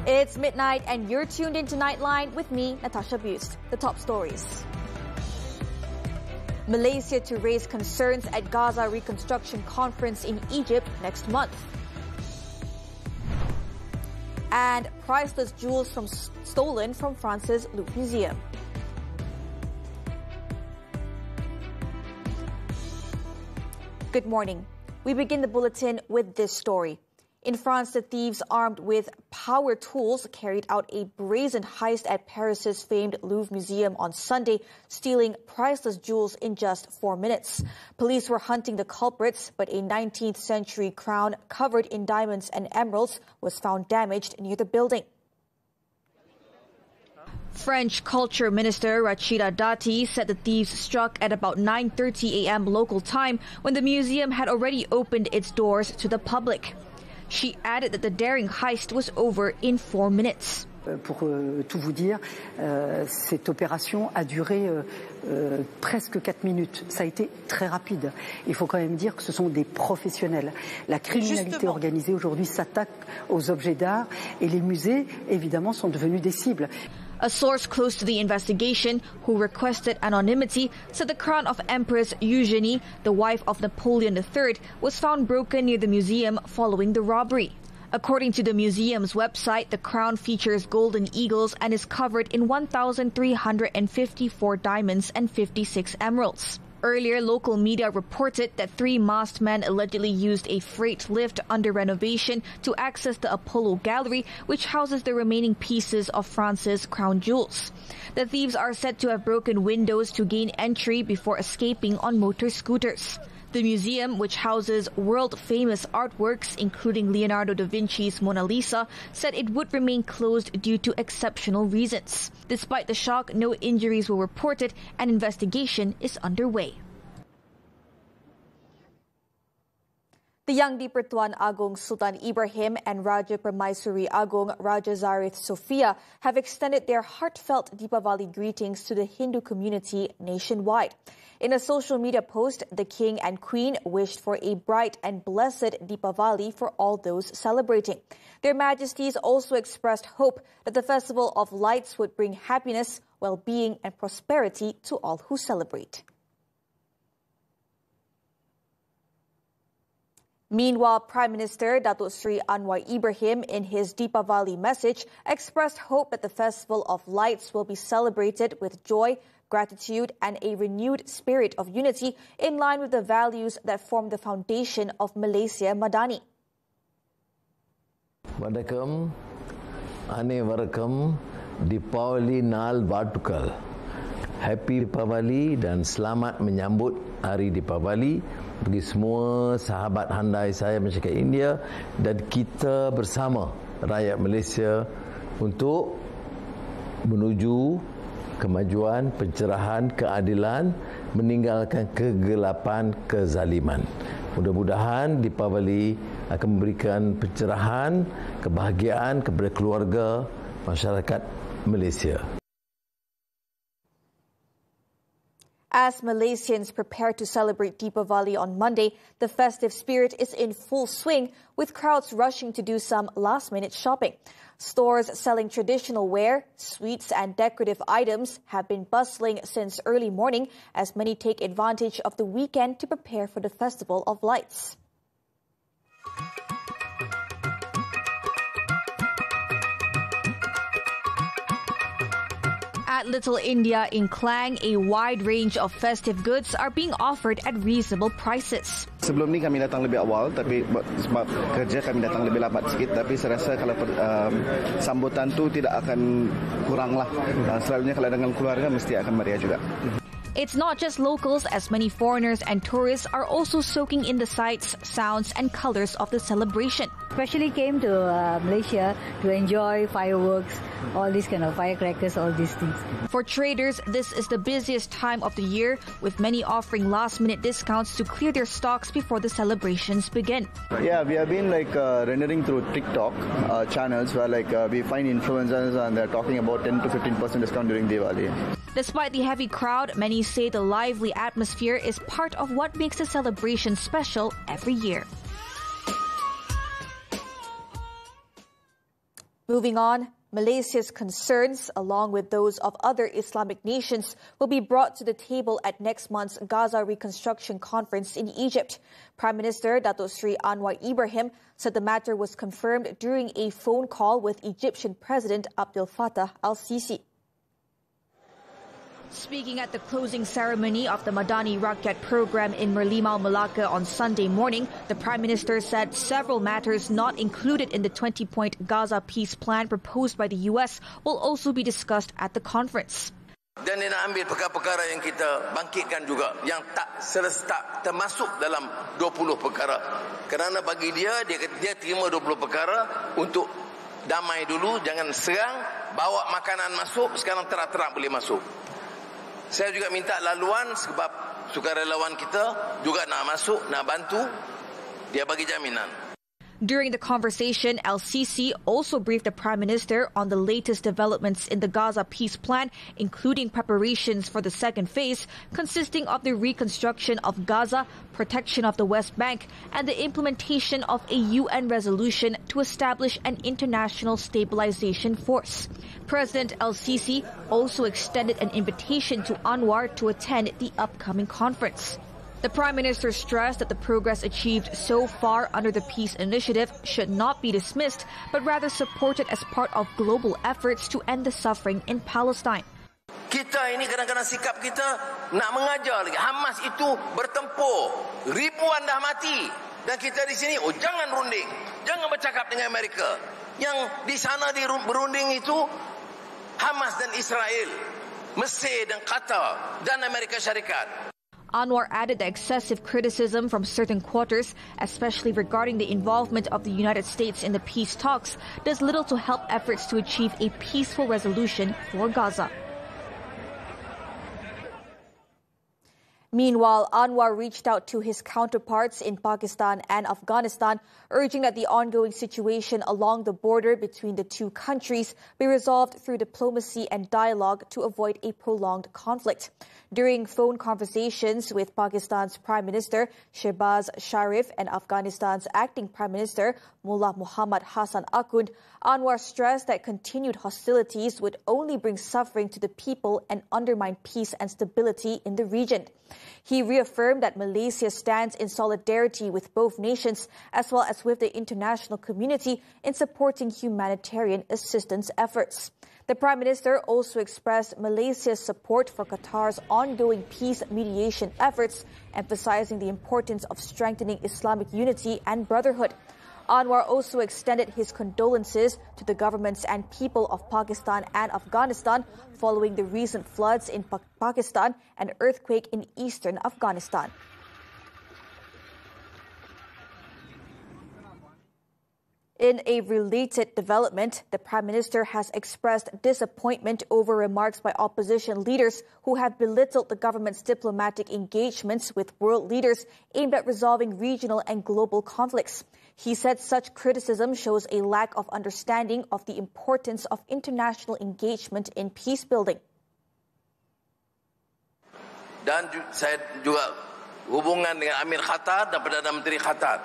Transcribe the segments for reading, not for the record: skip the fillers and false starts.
It's midnight and you're tuned into Nightline with me, Natasha Busst. The top stories. Malaysia to raise concerns at Gaza Reconstruction Conference in Egypt next month. And priceless jewels stolen from France's Louvre Museum. Good morning. We begin the bulletin with this story. In France, the thieves armed with power tools carried out a brazen heist at Paris's famed Louvre Museum on Sunday, stealing priceless jewels in just 4 minutes. Police were hunting the culprits, but a 19th century crown covered in diamonds and emeralds was found damaged near the building. French Culture Minister Rachida Dati said the thieves struck at about 9:30 a.m. local time when the museum had already opened its doors to the public. She added that the daring heist was over in 4 minutes. Pour tout vous dire, cette opération a duré presque 4 minutes. Ça a été très rapide. Il faut quand même dire que ce sont des professionnels. La criminalité organisée aujourd'hui s'attaque aux objets d'art et les musées, évidemment, sont devenus des cibles. A source close to the investigation, who requested anonymity, said the crown of Empress Eugenie, the wife of Napoleon III, was found broken near the museum following the robbery. According to the museum's website, the crown features golden eagles and is covered in 1,354 diamonds and 56 emeralds. Earlier, local media reported that 3 masked men allegedly used a freight lift under renovation to access the Apollo Gallery, which houses the remaining pieces of France's crown jewels. The thieves are said to have broken windows to gain entry before escaping on motor scooters. The museum, which houses world-famous artworks, including Leonardo da Vinci's Mona Lisa, said it would remain closed due to exceptional reasons. Despite the shock, no injuries were reported and investigation is underway. The Yang di-Pertuan Agong Sultan Ibrahim and Raja Permaisuri Agong Raja Zarith Sofia have extended their heartfelt Deepavali greetings to the Hindu community nationwide. In a social media post, the King and Queen wished for a bright and blessed Deepavali for all those celebrating. Their Majesties also expressed hope that the Festival of Lights would bring happiness, well-being and prosperity to all who celebrate. Meanwhile, Prime Minister Datuk Seri Anwar Ibrahim, in his Deepavali message, expressed hope that the Festival of Lights will be celebrated with joy, gratitude and a renewed spirit of unity in line with the values that form the foundation of Malaysia Madani. Vanakkam, Anevarakam, Deepavali Nal Vartukal. Happy Deepavali dan selamat menyambut Hari Deepavali bagi semua sahabat handai saya masyarakat India dan kita bersama rakyat Malaysia untuk menuju kemajuan, pencerahan, keadilan, meninggalkan kegelapan, kezaliman. Mudah-mudahan Deepavali akan memberikan pencerahan, kebahagiaan kepada keluarga masyarakat Malaysia. As Malaysians prepare to celebrate Deepavali on Monday, the festive spirit is in full swing, with crowds rushing to do some last-minute shopping. Stores selling traditional wear, sweets and decorative items have been bustling since early morning as many take advantage of the weekend to prepare for the Festival of Lights. At Little India in Klang, a wide range of festive goods are being offered at reasonable prices. Sebelum ni kami datang lebih awal, tapi sebab kerja kami datang lebih lambat sikit. Tapi saya rasa kalau sambutan tu tidak akan kurang lah. Selalunya kalau dengan keluarga mesti akan meriah juga. It's not just locals, as many foreigners and tourists are also soaking in the sights, sounds and colors of the celebration. Especially came to Malaysia to enjoy fireworks, all these kind of firecrackers, all these things. For traders, this is the busiest time of the year, with many offering last-minute discounts to clear their stocks before the celebrations begin. Yeah, we have been rendering through TikTok channels where we find influencers and they're talking about 10 to 15% discount during Diwali. Despite the heavy crowd, many say the lively atmosphere is part of what makes the celebration special every year. Moving on, Malaysia's concerns, along with those of other Islamic nations, will be brought to the table at next month's Gaza Reconstruction Conference in Egypt. Prime Minister Datuk Seri Anwar Ibrahim said the matter was confirmed during a phone call with Egyptian President Abdel Fattah al-Sisi. Speaking at the closing ceremony of the Madani Rakyat program in Merlimau, Malacca on Sunday morning, the Prime Minister said several matters not included in the 20-point Gaza peace plan proposed by the US will also be discussed at the conference. Dan dia nak ambil perkara-perkara yang kita bangkitkan juga, yang tak termasuk dalam 20 perkara. Kerana bagi dia terima 20 perkara untuk damai dulu, jangan serang, bawa makanan masuk, sekarang terang-terang boleh masuk. Saya juga minta laluan sebab sukarelawan kita juga nak masuk, nak bantu, dia bagi jaminan. During the conversation, al-Sisi also briefed the Prime Minister on the latest developments in the Gaza peace plan, including preparations for the second phase, consisting of the reconstruction of Gaza, protection of the West Bank, and the implementation of a UN resolution to establish an international stabilization force. President al-Sisi also extended an invitation to Anwar to attend the upcoming conference. The Prime Minister stressed that the progress achieved so far under the peace initiative should not be dismissed, but rather supported as part of global efforts to end the suffering in Palestine. Kita ini kadang-kadang sikap kita nak mengajar lagi. Hamas itu bertempur, ribuan dah mati, dan kita di sini jangan runding, jangan bercakap dengan Amerika. Yang di sana berunding itu Hamas dan Israel, Mesir dan Qatar dan Amerika Syarikat. Anwar added that excessive criticism from certain quarters, especially regarding the involvement of the United States in the peace talks, does little to help efforts to achieve a peaceful resolution for Gaza. Meanwhile, Anwar reached out to his counterparts in Pakistan and Afghanistan, urging that the ongoing situation along the border between the two countries be resolved through diplomacy and dialogue to avoid a prolonged conflict. During phone conversations with Pakistan's Prime Minister Shehbaz Sharif and Afghanistan's acting Prime Minister Mullah Muhammad Hassan Akhund, Anwar stressed that continued hostilities would only bring suffering to the people and undermine peace and stability in the region. He reaffirmed that Malaysia stands in solidarity with both nations as well as with the international community in supporting humanitarian assistance efforts. The Prime Minister also expressed Malaysia's support for Qatar's ongoing peace mediation efforts, emphasizing the importance of strengthening Islamic unity and brotherhood. Anwar also extended his condolences to the governments and people of Pakistan and Afghanistan following the recent floods in Pakistan and earthquake in eastern Afghanistan. In a related development, the Prime Minister has expressed disappointment over remarks by opposition leaders who have belittled the government's diplomatic engagements with world leaders aimed at resolving regional and global conflicts. He said such criticism shows a lack of understanding of the importance of international engagement in peace building. Dan saya juga hubungan dengan Amir Qatar dan Perdana Menteri Qatar.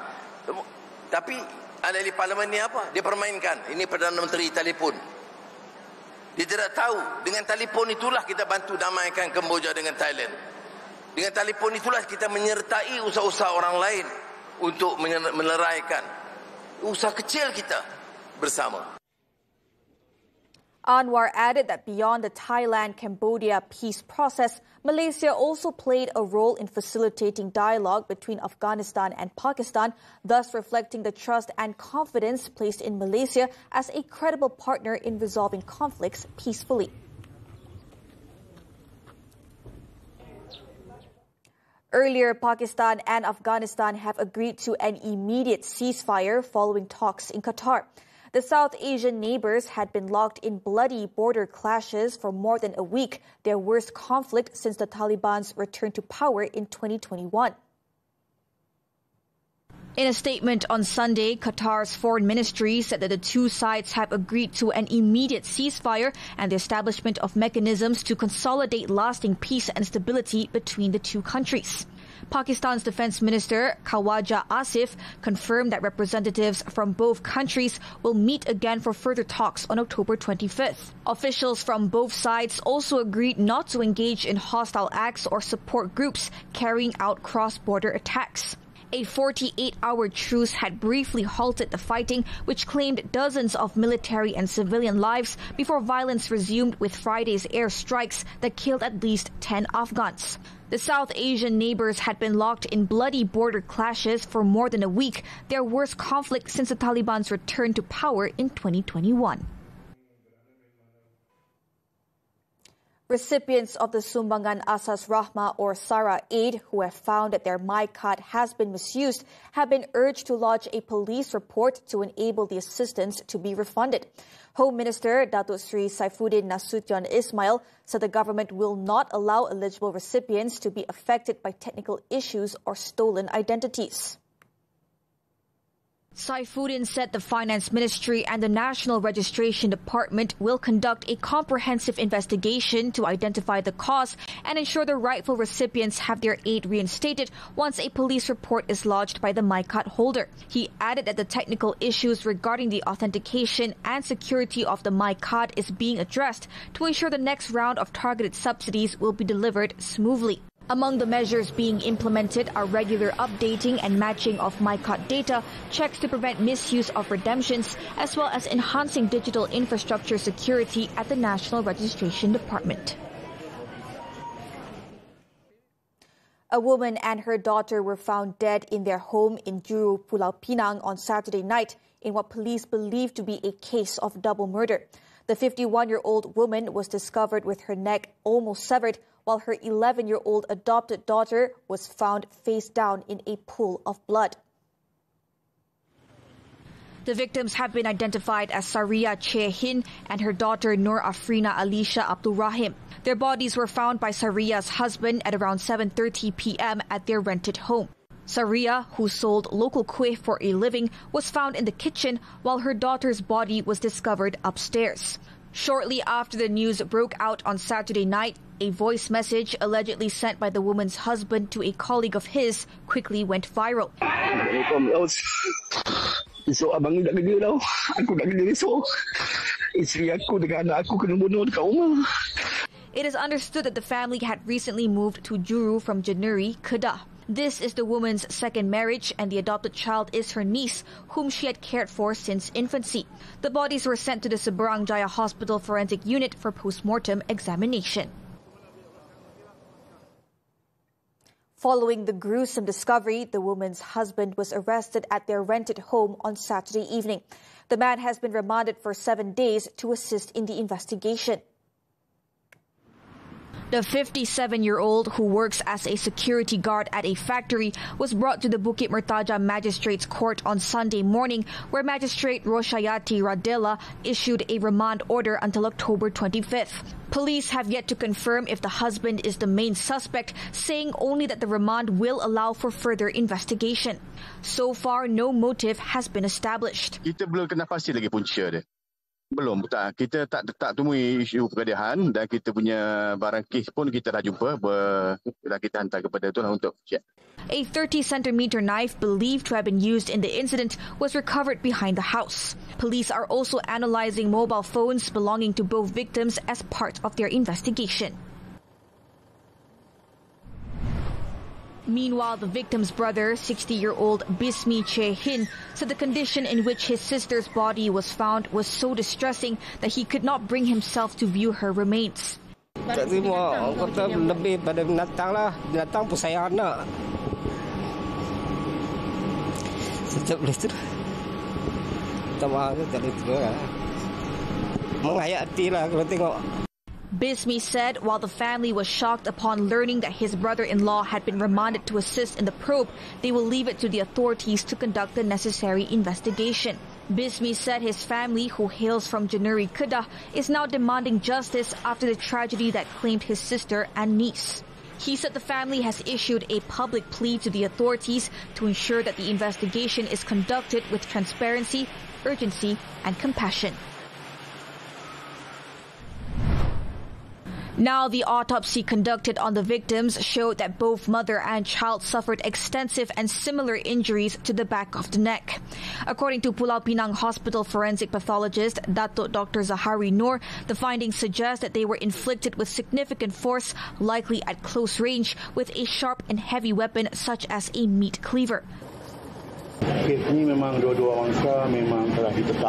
Tapi ahli parlimen ni apa? Dia permainkan. Ini Perdana Menteri telefon. Dia tidak tahu. Dengan telefon itulah kita bantu damaikan Kemboja dengan Thailand. Dengan telefon itulah kita menyertai usaha-usaha orang lain untuk meneraikan usaha kecil kita bersama. Anwar added that beyond the Thailand-Cambodia peace process, Malaysia also played a role in facilitating dialogue between Afghanistan and Pakistan, thus reflecting the trust and confidence placed in Malaysia as a credible partner in resolving conflicts peacefully. Earlier, Pakistan and Afghanistan have agreed to an immediate ceasefire following talks in Qatar. The South Asian neighbors had been locked in bloody border clashes for more than a week, their worst conflict since the Taliban's return to power in 2021. In a statement on Sunday, Qatar's foreign ministry said that the two sides have agreed to an immediate ceasefire and the establishment of mechanisms to consolidate lasting peace and stability between the two countries. Pakistan's Defence Minister Khawaja Asif confirmed that representatives from both countries will meet again for further talks on October 25th. Officials from both sides also agreed not to engage in hostile acts or support groups carrying out cross-border attacks. A 48-hour truce had briefly halted the fighting, which claimed dozens of military and civilian lives before violence resumed with Friday's airstrikes that killed at least 10 Afghans. The South Asian neighbors had been locked in bloody border clashes for more than a week, their worst conflict since the Taliban's return to power in 2021. Recipients of the Sumbangan Asas Rahmah or SARA aid who have found that their My Card has been misused have been urged to lodge a police report to enable the assistance to be refunded. Home Minister Datuk Sri Saifuddin Nasution Ismail said the government will not allow eligible recipients to be affected by technical issues or stolen identities. Saifuddin said the Finance Ministry and the National Registration Department will conduct a comprehensive investigation to identify the cause and ensure the rightful recipients have their aid reinstated once a police report is lodged by the MyCard holder. He added that the technical issues regarding the authentication and security of the MyCard is being addressed to ensure the next round of targeted subsidies will be delivered smoothly. Among the measures being implemented are regular updating and matching of MyCard data, checks to prevent misuse of redemptions, as well as enhancing digital infrastructure security at the National Registration Department. A woman and her daughter were found dead in their home in Juru, Pulau Pinang on Saturday night in what police believe to be a case of double murder. The 51-year-old woman was discovered with her neck almost severed, while her 11-year-old adopted daughter was found face down in a pool of blood. The victims have been identified as Saria Chehin and her daughter Nur Afrina Alisha Abdul Rahim. Their bodies were found by Saria's husband at around 7:30 p.m. at their rented home. Saria, who sold local kueh for a living, was found in the kitchen while her daughter's body was discovered upstairs. Shortly after the news broke out on Saturday night, a voice message allegedly sent by the woman's husband to a colleague of his quickly went viral. So abang tak kerja tau. Aku tak kerja besok. Isteri aku dengan anak aku kena bunuh dekat rumah. It is understood that the family had recently moved to Juru from January, Kedah. This is the woman's second marriage, and the adopted child is her niece, whom she had cared for since infancy. The bodies were sent to the Seberang Jaya Hospital Forensic Unit for post-mortem examination. Following the gruesome discovery, the woman's husband was arrested at their rented home on Saturday evening. The man has been remanded for 7 days to assist in the investigation. The 57-year-old, who works as a security guard at a factory, was brought to the Bukit Mertaja Magistrates Court on Sunday morning, where Magistrate Roshayati Radela issued a remand order until October 25th. Police have yet to confirm if the husband is the main suspect, saying only that the remand will allow for further investigation. So far, no motive has been established. Kita belum kena pasti lagi punca dia. Belum, tak. Kita tak temui isu pergadahan dan kita punya barang kes pun kita dah jumpa. Dah kita hantar kepada tu lah untuk cek. A 30-centimeter knife believed to have been used in the incident was recovered behind the house. Police are also analyzing mobile phones belonging to both victims as part of their investigation. Meanwhile, the victim's brother, 60-year-old Bismi Chehin, said the condition in which his sister's body was found was so distressing that he could not bring himself to view her remains. Tak terima, orang kata lebih pada binatang lah. Binatang pun sayang anak. Sejak boleh tu. Tak mahu tu, tak boleh tu lah. Mengayak hati lah kalau tengok. Bismi said while the family was shocked upon learning that his brother-in-law had been remanded to assist in the probe, they will leave it to the authorities to conduct the necessary investigation. Bismi said his family, who hails from January, Kedah, is now demanding justice after the tragedy that claimed his sister and niece. He said the family has issued a public plea to the authorities to ensure that the investigation is conducted with transparency, urgency, and compassion. Now, the autopsy conducted on the victims showed that both mother and child suffered extensive and similar injuries to the back of the neck. According to Pulau Pinang Hospital forensic pathologist Datuk Dr. Zahari Noor, the findings suggest that they were inflicted with significant force, likely at close range, with a sharp and heavy weapon such as a meat cleaver. Kes ni memang dua-dua orang sah memang telah ditetak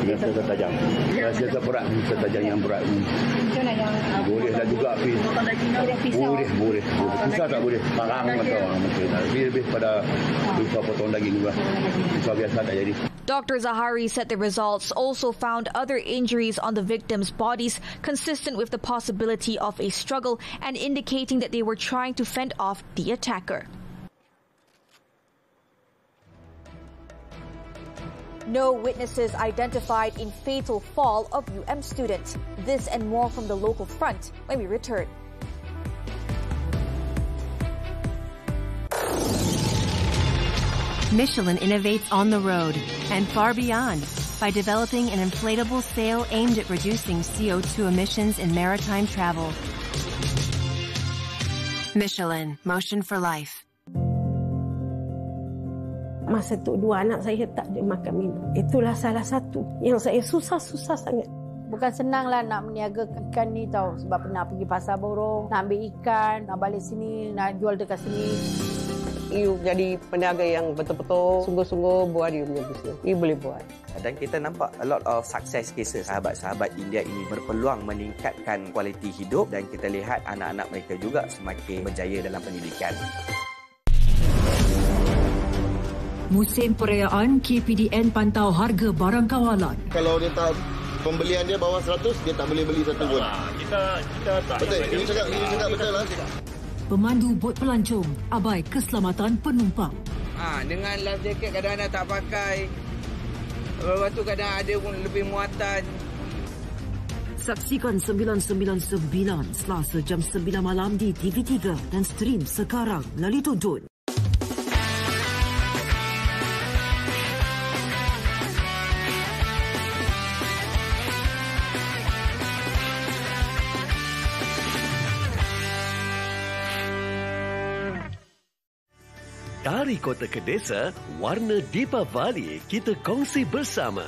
dengan senjata tajam. Senjata berat, senjata tajam yang berat ni. Bolehlah juga api. Boleh. Pisau tak boleh. Parang atau mungkin. Lebih pada pisau potong daging juga. Pisau biasa tak jadi. Dr. Zahari said the results also found other injuries on the victims' bodies consistent with the possibility of a struggle and indicating that they were trying to fend off the attacker. No witnesses identified in fatal fall of UM student. This and more from the local front when we return. Michelin innovates on the road and far beyond by developing an inflatable sail aimed at reducing CO2 emissions in maritime travel. Michelin, motion for life. Masa tu dua anak saya tak ada makan minum. Itulah salah satu yang saya susah sangat. Bukan senanglah nak meniagakan ikan ni tau. Sebab pernah pergi pasar borong, nak ambil ikan, nak balik sini, nak jual dekat sini. You jadi peniaga yang betul-betul sungguh-sungguh buat you punya bisnes. You boleh buat. Dan kita nampak a lot of success cases. Sahabat-sahabat India ini berpeluang meningkatkan kualiti hidup dan kita lihat anak-anak mereka juga semakin berjaya dalam pendidikan. Musim perayaan, KPDN pantau harga barang kawalan. Kalau dia tak pembelian dia bawah 100, dia tak boleh beli satu pun. Kita tak. Betul, ini cakap betul lah. Pemandu bot pelancong, abai keselamatan penumpang. Dengan life jacket kadang-kadang tak pakai. Lepas tu kadang ada pun lebih muatan. Saksikan 999 Selasa jam 9 malam di TV3 dan stream sekarang melalui Tonton. Dari kota ke desa, warna Deepavali kita kongsi bersama.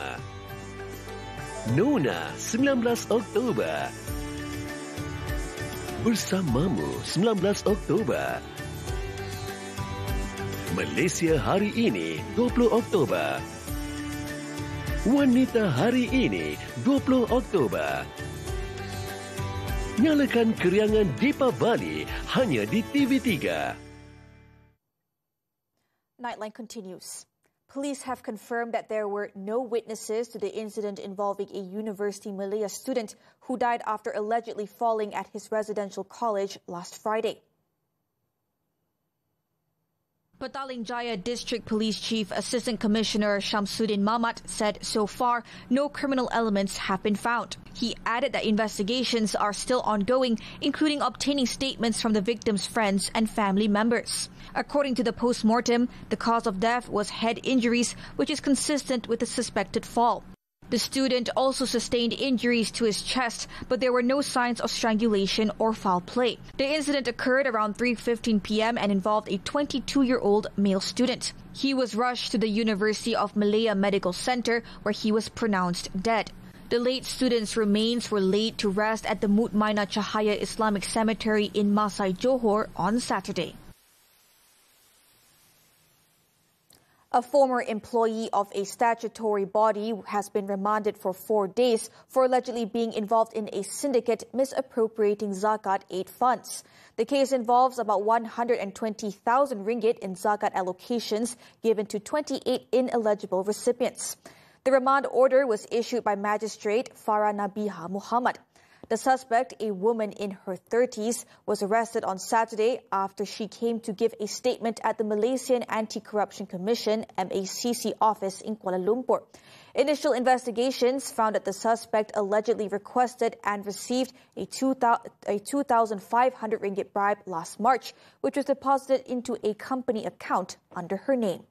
Nona 19 Oktober. Bersamamu 19 Oktober. Malaysia hari ini 20 Oktober. Wanita hari ini 20 Oktober. Nyalakan keriangan Deepavali hanya di TV3. Nightline continues. Police have confirmed that there were no witnesses to the incident involving a University Malaya student who died after allegedly falling at his residential college last Friday. Petaling Jaya District Police Chief Assistant Commissioner Shamsuddin Mamat said so far no criminal elements have been found. He added that investigations are still ongoing, including obtaining statements from the victim's friends and family members. According to the post-mortem, the cause of death was head injuries, which is consistent with the suspected fall. The student also sustained injuries to his chest, but there were no signs of strangulation or foul play. The incident occurred around 3:15 p.m. and involved a 22-year-old male student. He was rushed to the University of Malaya Medical Center, where he was pronounced dead. The late student's remains were laid to rest at the Mutmainah Cahaya Islamic Cemetery in Masai, Johor on Saturday. A former employee of a statutory body has been remanded for 4 days for allegedly being involved in a syndicate misappropriating Zakat aid funds. The case involves about 120,000 ringgit in Zakat allocations given to 28 ineligible recipients. The remand order was issued by Magistrate Farah Nabiha Muhammad. The suspect, a woman in her 30s, was arrested on Saturday after she came to give a statement at the Malaysian Anti-Corruption Commission MACC office in Kuala Lumpur. Initial investigations found that the suspect allegedly requested and received a 2,500 ringgit bribe last March, which was deposited into a company account under her name.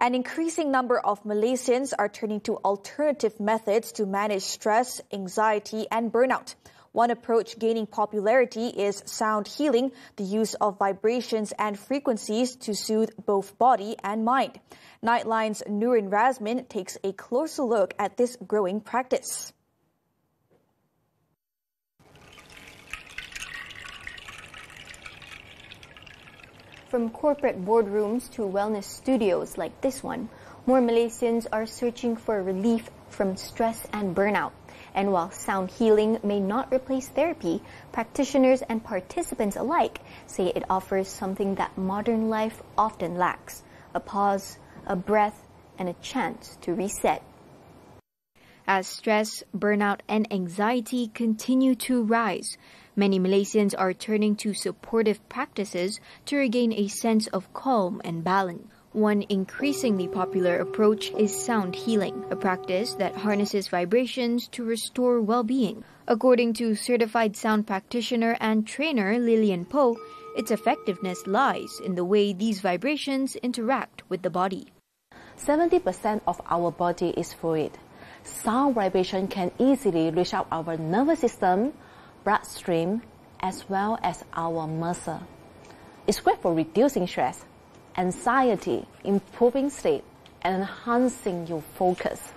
An increasing number of Malaysians are turning to alternative methods to manage stress, anxiety, and burnout. One approach gaining popularity is sound healing, the use of vibrations and frequencies to soothe both body and mind. Nightline's Nurin Razmin takes a closer look at this growing practice. From corporate boardrooms to wellness studios like this one, more Malaysians are searching for relief from stress and burnout. And while sound healing may not replace therapy, practitioners and participants alike say it offers something that modern life often lacks: a pause, a breath, and a chance to reset. As stress, burnout, and anxiety continue to rise, many Malaysians are turning to supportive practices to regain a sense of calm and balance. One increasingly popular approach is sound healing, a practice that harnesses vibrations to restore well-being. According to certified sound practitioner and trainer Lilian Poh, its effectiveness lies in the way these vibrations interact with the body. 70% of our body is fluid. Sound vibration can easily reach out our nervous system, bloodstream, as well as our muscle. It's great for reducing stress, anxiety, improving sleep, and enhancing your focus.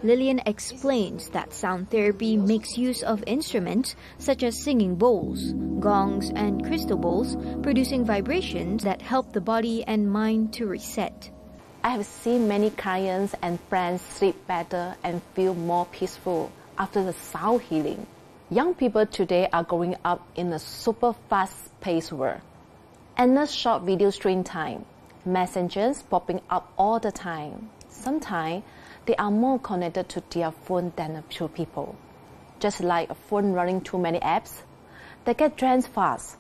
Lillian explains that sound therapy makes use of instruments such as singing bowls, gongs, and crystal bowls, producing vibrations that help the body and mind to reset. I have seen many clients and friends sleep better and feel more peaceful after the sound healing. Young people today are growing up in a super fast-paced world. Endless short video screen time, messengers popping up all the time. Sometimes they are more connected to their phone than actual people. Just like a phone running too many apps, they get drained fast.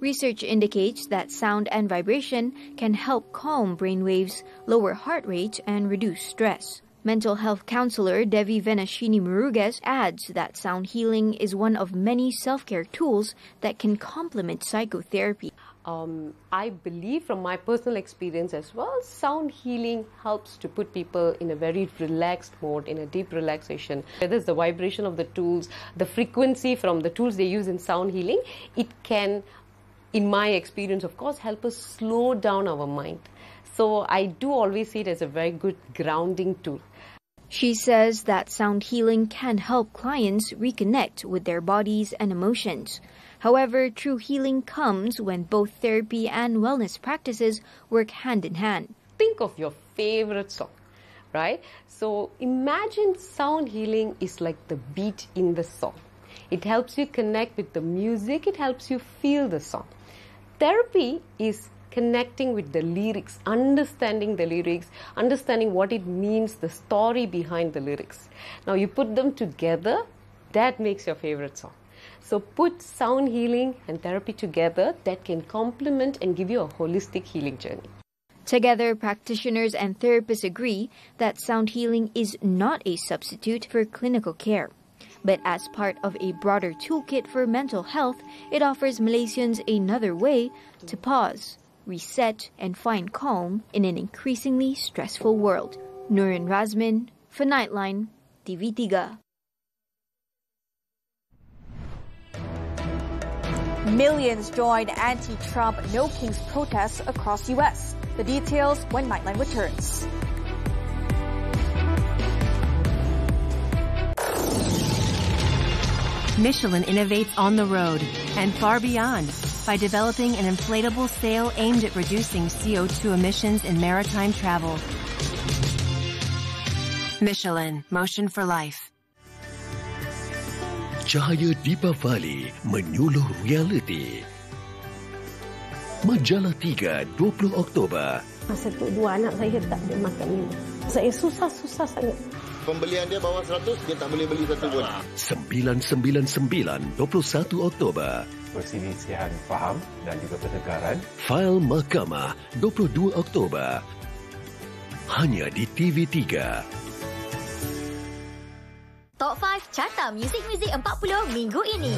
Research indicates that sound and vibration can help calm brainwaves, lower heart rate, and reduce stress. Mental health counselor Devi Venashini Murugas adds that sound healing is one of many self-care tools that can complement psychotherapy. I believe from my personal experience as well, sound healing helps to put people in a very relaxed mode, in a deep relaxation. Whether it's the vibration of the tools, the frequency from the tools they use in sound healing, it can, in my experience of course, help us slow down our mind. So I do always see it as a very good grounding tool. She says that sound healing can help clients reconnect with their bodies and emotions. However, true healing comes when both therapy and wellness practices work hand in hand. Think of your favorite song, right? So imagine sound healing is like the beat in the song. It helps you connect with the music, it helps you feel the song. Therapy is connecting with the lyrics, understanding what it means, the story behind the lyrics. Now you put them together, that makes your favorite song. So put sound healing and therapy together, that can complement and give you a holistic healing journey. Together, practitioners and therapists agree that sound healing is not a substitute for clinical care. But as part of a broader toolkit for mental health, it offers Malaysians another way to pause, reset, and find calm in an increasingly stressful world. Nurin Razmin for Nightline, TV3. Millions joined anti-Trump No Kings protests across U.S. The details when Nightline returns. Michelin innovates on the road and far beyond by developing an inflatable sail aimed at reducing CO2 emissions in maritime travel. Michelin, motion for life. Cahaya Deepavali menyuluh realiti. Majalah 3, 20 Oktober. Masa tu dua anak saya tak ada makan minum. Saya susah sangat. Pembelian dia bawah 100, dia tak boleh beli satu pun. 999, 21 Oktober. Perselisihan faham dan juga pertengkaran. Fail Mahkamah, 22 Oktober. Hanya di TV3. Top 5 Carta Muzik-Muzik 40 minggu ini.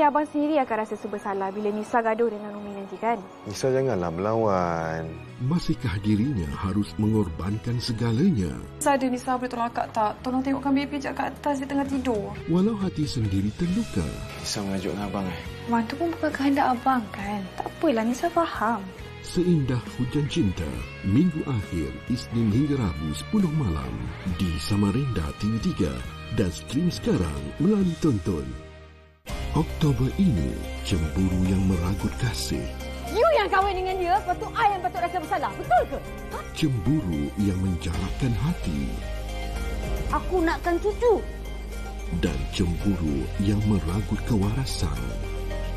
abang sendiri akan rasa serba salah bila Nisa gaduh dengan Umi nanti kan? Nisa janganlah melawan. Masihkah dirinya harus mengorbankan segalanya? Sada Nisa boleh tolong akak tak? Tolong tengokkan baby pijak kat atas, dia tengah tidur. Walau hati sendiri terluka. Nisa mengajuk dengan abang Wan tu pun bukan kehendak abang kan? Tak apalah, Nisa faham. Seindah Hujan Cinta, Minggu akhir Isnin hingga Rabu 10 malam di Samarinda TV3 dan stream sekarang melalui Tonton. Oktober ini, cemburu yang meragut kasih. You yang kahwin dengan dia, patut I yang patut rasa bersalah. Betul ke? Ha? Cemburu yang menjalarkan hati. Aku nakkan cucu. Dan cemburu yang meragut kewarasan.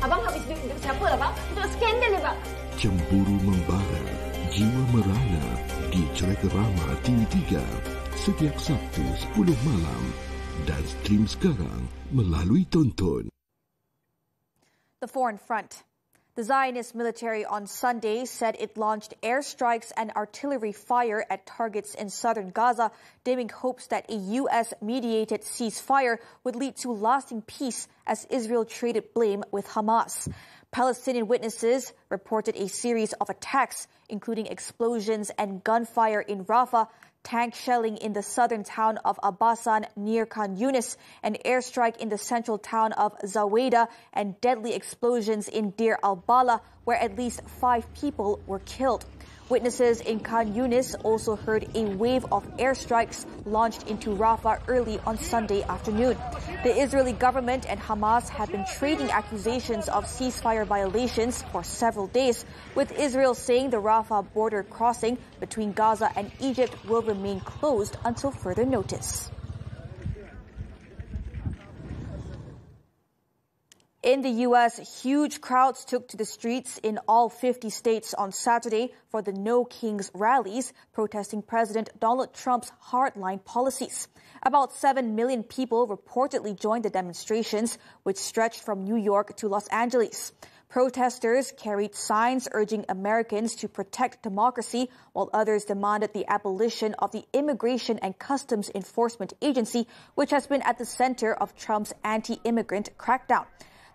Abang habis duit siapa lah bang? Untuk skandal ya bang? Cemburu membara, jiwa merana di Cerekerama TV3 setiap Sabtu 10 malam dan stream sekarang melalui Tonton. The foreign front. The Zionist military on Sunday said it launched airstrikes and artillery fire at targets in southern Gaza, dimming hopes that a U.S.-mediated ceasefire would lead to lasting peace as Israel traded blame with Hamas. Palestinian witnesses reported a series of attacks, including explosions and gunfire in Rafah, tank shelling in the southern town of Abbasan near Khan Yunis, an airstrike in the central town of Zaweda, and deadly explosions in Deir al-Bala, where at least 5 people were killed. Witnesses in Khan Yunis also heard a wave of airstrikes launched into Rafah early on Sunday afternoon. The Israeli government and Hamas have been trading accusations of ceasefire violations for several days, with Israel saying the Rafah border crossing between Gaza and Egypt will remain closed until further notice. In the U.S., huge crowds took to the streets in all 50 states on Saturday for the No Kings rallies, protesting President Donald Trump's hardline policies. About 7 million people reportedly joined the demonstrations, which stretched from New York to Los Angeles. Protesters carried signs urging Americans to protect democracy, while others demanded the abolition of the Immigration and Customs Enforcement Agency, which has been at the center of Trump's anti-immigrant crackdown.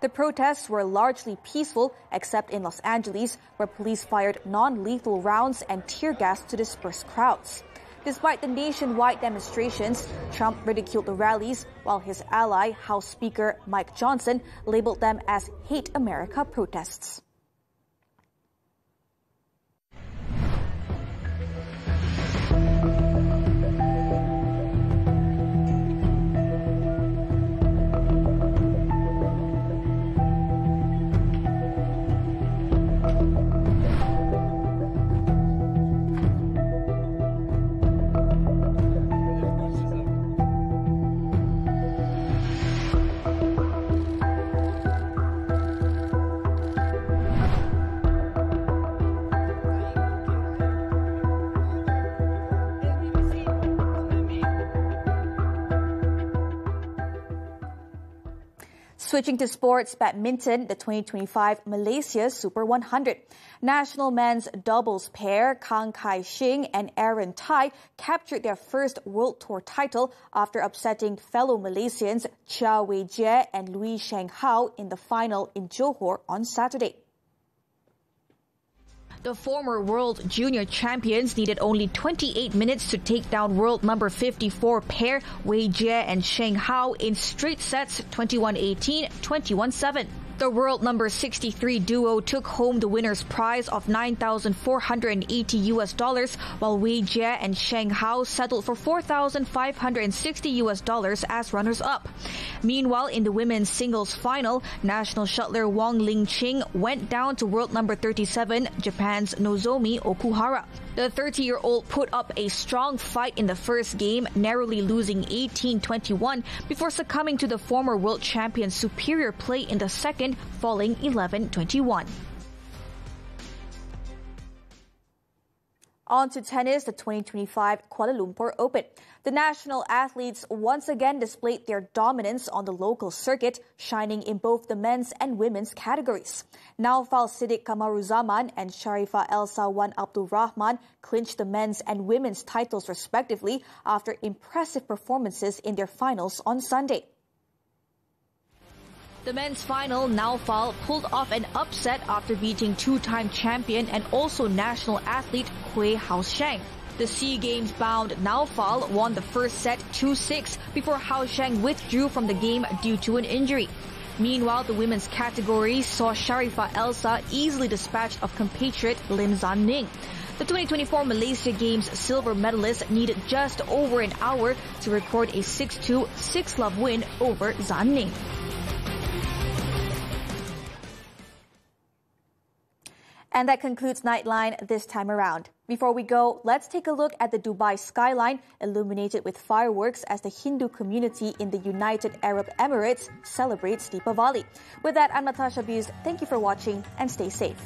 The protests were largely peaceful, except in Los Angeles, where police fired non-lethal rounds and tear gas to disperse crowds. Despite the nationwide demonstrations, Trump ridiculed the rallies, while his ally, House Speaker Mike Johnson, labeled them as Hate America protests. Switching to sports, badminton, the 2025 Malaysia Super 100. National men's doubles pair Kang Kai-shing and Aaron Tai captured their first World Tour title after upsetting fellow Malaysians Chia Wei-jie and Lui Sheng-hao in the final in Johor on Saturday. The former world junior champions needed only 28 minutes to take down world number 54 pair Wei Jie and Sheng Hao in straight sets 21-18, 21-7. The world number 63 duo took home the winner's prize of $9,480 while Wei Jie and Sheng Hao settled for $4,560 as runners-up. Meanwhile, in the women's singles final, national shuttler Wang Lingqing went down to world number 37, Japan's Nozomi Okuhara. The 30-year-old put up a strong fight in the first game, narrowly losing 18-21 before succumbing to the former world champion's superior play in the second, falling 11-21. On to tennis, the 2025 Kuala Lumpur Open. The national athletes once again displayed their dominance on the local circuit, shining in both the men's and women's categories. Naufal Siddiq Kamaruzaman and Sharifah Elsa-Wan Abdul Rahman clinched the men's and women's titles respectively after impressive performances in their finals on Sunday. The men's final, Naufal pulled off an upset after beating two-time champion and also national athlete Hui Haosheng. The SEA Games-bound Naufal won the first set 2-6 before Haosheng withdrew from the game due to an injury. Meanwhile, the women's category saw Sharifa Elsa easily dispatched of compatriot Lim Zan Ning. The 2024 Malaysia Games silver medalist needed just over an hour to record a 6-2, 6-love win over Zan Ning. And that concludes Nightline this time around. Before we go, let's take a look at the Dubai skyline illuminated with fireworks as the Hindu community in the United Arab Emirates celebrates Deepavali. With that, I'm Natasha Busst. Thank you for watching and stay safe.